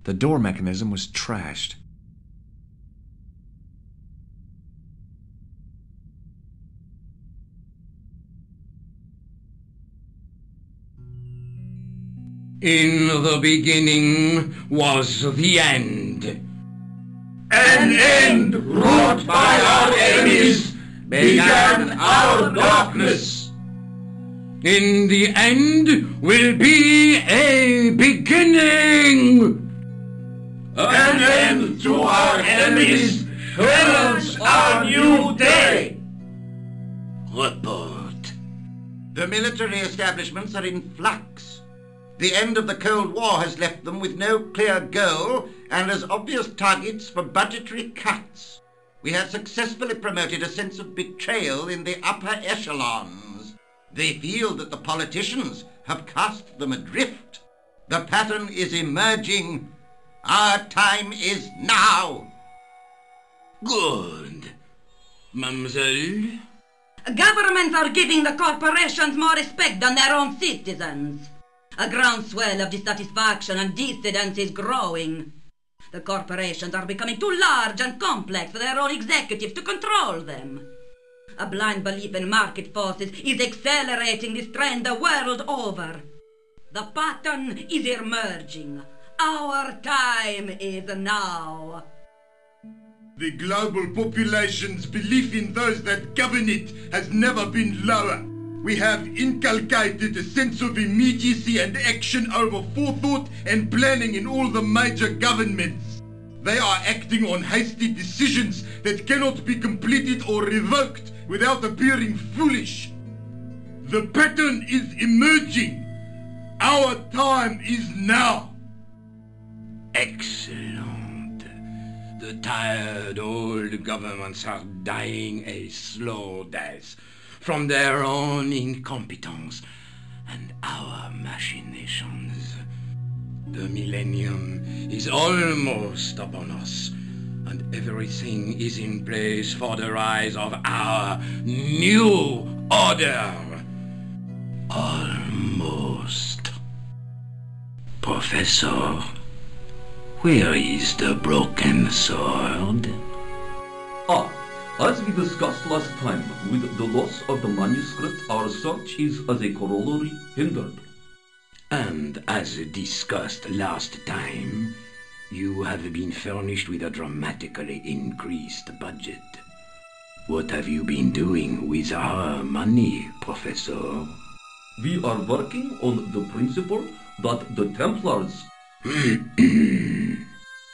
The door mechanism was trashed. In the beginning was the end. An end wrought by our enemies began our darkness. In the end will be a beginning. An end to our enemies heralds our new day. Report. The military establishments are in flux. The end of the Cold War has left them with no clear goal and as obvious targets for budgetary cuts. We have successfully promoted a sense of betrayal in the upper echelons. They feel that the politicians have cast them adrift. The pattern is emerging. Our time is now. Good. Mademoiselle? Governments are giving the corporations more respect than their own citizens. A groundswell of dissatisfaction and dissidence is growing. The corporations are becoming too large and complex for their own executives to control them. A blind belief in market forces is accelerating this trend the world over. The pattern is emerging. Our time is now. The global population's belief in those that govern it has never been lower. We have inculcated a sense of immediacy and action over forethought and planning in all the major governments. They are acting on hasty decisions that cannot be completed or revoked without appearing foolish. The pattern is emerging. Our time is now. Excellent. The tired old governments are dying a slow death from their own incompetence and our machinations. The millennium is almost upon us, and everything is in place for the rise of our new order. Almost. Professor, where is the broken sword? As we discussed last time, with the loss of the manuscript, our search is as a corollary hindered. And as discussed last time, you have been furnished with a dramatically increased budget. What have you been doing with our money, Professor? We are working on the principle that the Templars,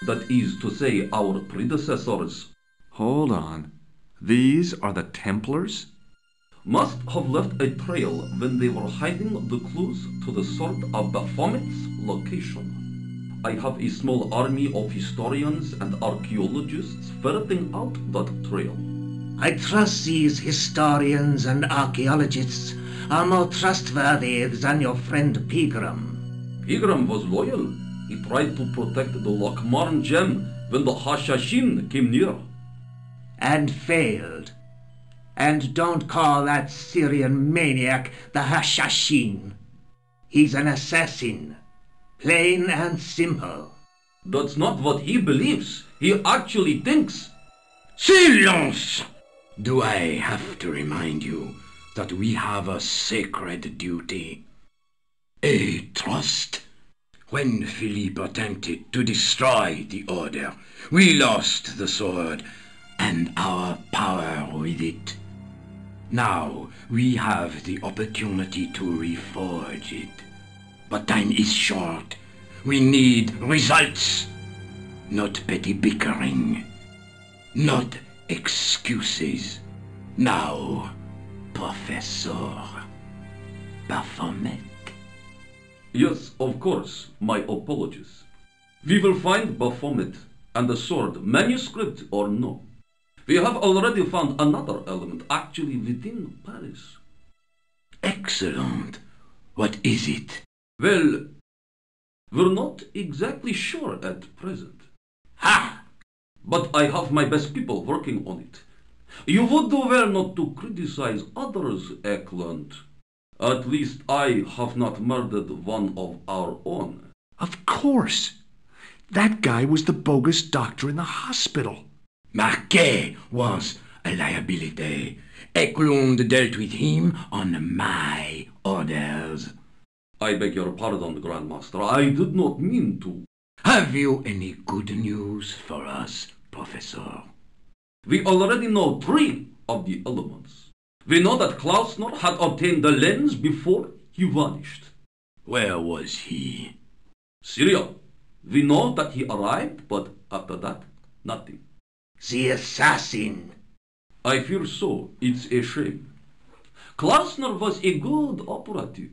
that is to say our predecessors, Hold on. These are the Templars? must have left a trail when they were hiding the clues to the sword of Baphomet's location. I have a small army of historians and archaeologists ferreting out that trail. I trust these historians and archaeologists are more trustworthy than your friend Pegram. Pegram was loyal. He tried to protect the Lochmarn gem when the Hashashin came near. And failed. And don't call that Syrian maniac the Hashashin. He's an assassin. Plain and simple. That's not what he believes. He actually thinks. Silence! Do I have to remind you that we have a sacred duty? A trust? When Philippe attempted to destroy the order, we lost the sword and our power with it. Now we have the opportunity to reforge it. But time is short. We need results. Not petty bickering. Not excuses. Now, Professor Baphomet. Yes, of course, my apologies. We will find Baphomet and the sword, manuscript or no. We have already found another element actually within Paris. Excellent. What is it? Well, we're not exactly sure at present. Ha! But I have my best people working on it. You would do well not to criticize others, Eklund. At least I have not murdered one of our own. Of course. That guy was the bogus doctor in the hospital. Marquet was a liability. Eklund dealt with him on my orders. I beg your pardon, Grandmaster. I did not mean to. Have you any good news for us, Professor? We already know 3 of the elements. We know that Klausner had obtained the lens before he vanished. Where was he? Syria. We know that he arrived, but after that, nothing. The assassin. I fear so. It's a shame. Klausner was a good operative.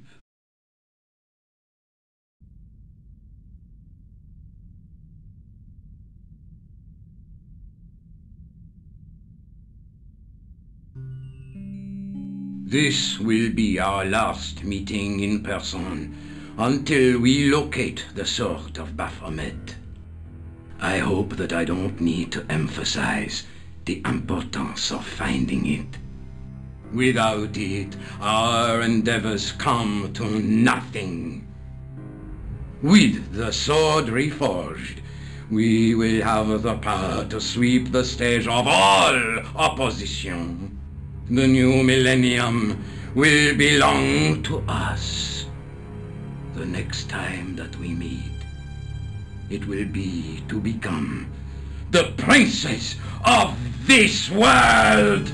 This will be our last meeting in person until we locate the sword of Baphomet. I hope that I don't need to emphasize the importance of finding it. Without it, our endeavors come to nothing. With the sword reforged, we will have the power to sweep the stage of all opposition. The new millennium will belong to us. The next time that we meet, it will be to become the princes of this world!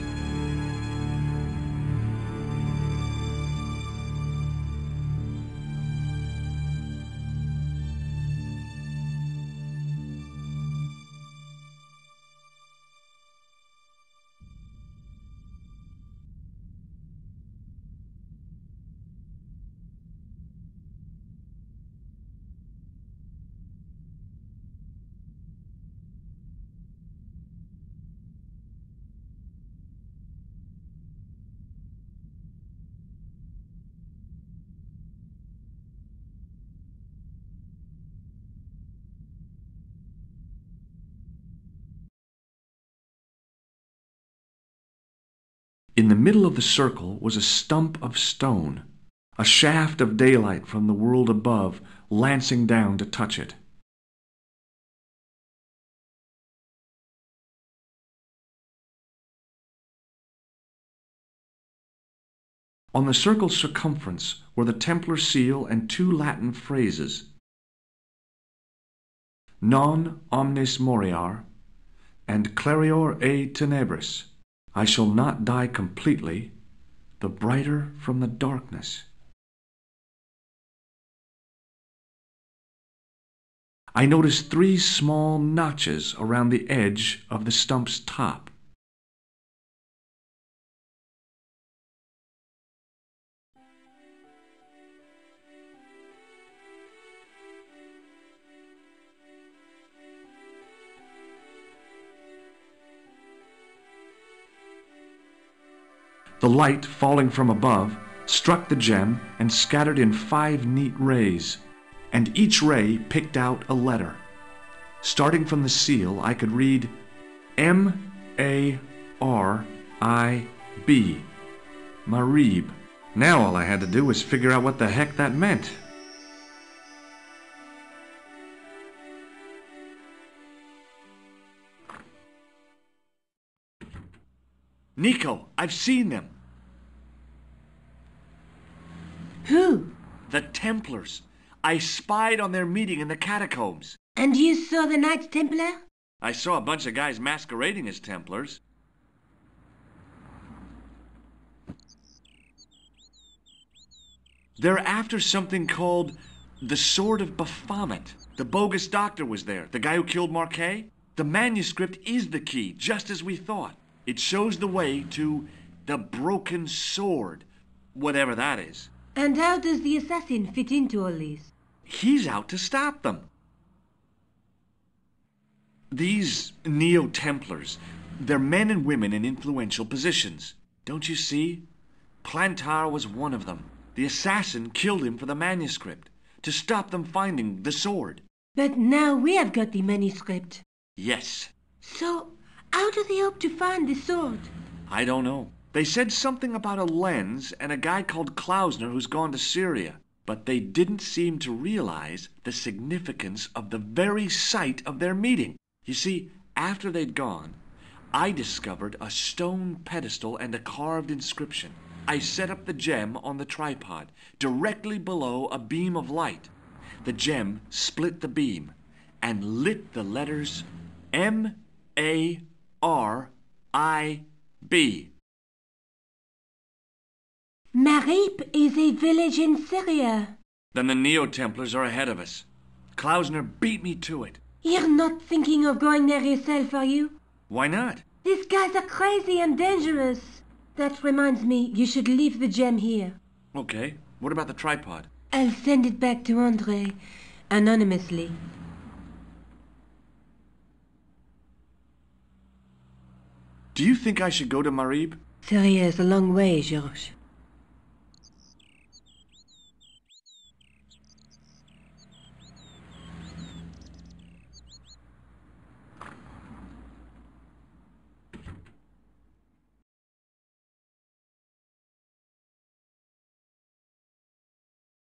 In the middle of the circle was a stump of stone, a shaft of daylight from the world above lancing down to touch it. On the circle's circumference were the Templar seal and 2 Latin phrases, Non omnis moriar and Clarior e tenebris. I shall not die completely, the brighter from the darkness. I noticed 3 small notches around the edge of the stump's top. The light falling from above struck the gem and scattered in 5 neat rays, and each ray picked out a letter. Starting from the seal, I could read M-A-R-I-B, Marib. Now all I had to do was figure out what the heck that meant. Nico, I've seen them. Who? The Templars. I spied on their meeting in the catacombs. And you saw the Knights Templar? I saw a bunch of guys masquerading as Templars. They're after something called the Sword of Baphomet. The bogus doctor was there, the guy who killed Marquet. The manuscript is the key, just as we thought. It shows the way to the broken sword, whatever that is. And how does the assassin fit into all this? He's out to stop them. These neo-templars, they're men and women in influential positions. Don't you see? Plantar was one of them. The assassin killed him for the manuscript, to stop them finding the sword. But now we have got the manuscript. Yes. So, how do they hope to find the sword? I don't know. They said something about a lens and a guy called Klausner who's gone to Syria. But they didn't seem to realize the significance of the very site of their meeting. You see, after they'd gone, I discovered a stone pedestal and a carved inscription. I set up the gem on the tripod, directly below a beam of light. The gem split the beam and lit the letters M-A-R-I-B. Marib is a village in Syria. Then the neo-templars are ahead of us. Klausner beat me to it. You're not thinking of going there yourself, are you? Why not? These guys are crazy and dangerous. That reminds me, you should leave the gem here. Okay, what about the tripod? I'll send it back to Andre, anonymously. Do you think I should go to Marib? Syria is a long way, Georges.